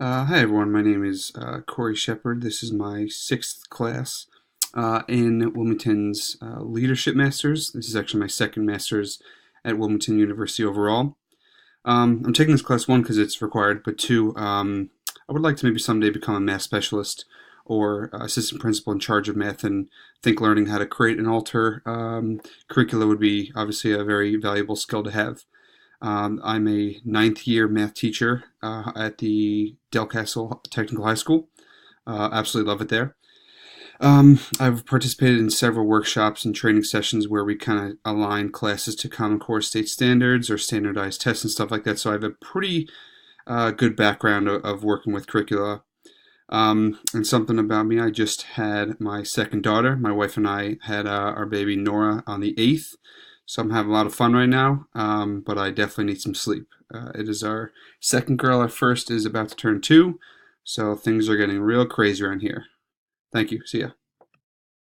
Hi everyone, my name is Corey Shepard. This is my sixth class in Wilmington's Leadership Masters. This is actually my second Masters at Wilmington University overall. I'm taking this class one because it's required, but two, I would like to maybe someday become a math specialist or assistant principal in charge of math, and think learning how to create and alter curricula would be obviously a very valuable skill to have. I'm a ninth year math teacher at the Delcastle Technical High School. Absolutely love it there. I've participated in several workshops and training sessions where we kind of align classes to Common Core state standards or standardized tests and stuff like that. So I have a pretty good background of working with curricula. And something about me, I just had my second daughter. My wife and I had our baby Nora on the 8th. So I'm having a lot of fun right now, but I definitely need some sleep. It is our second girl. Our first is about to turn 2, so things are getting real crazy around here. Thank you. See ya.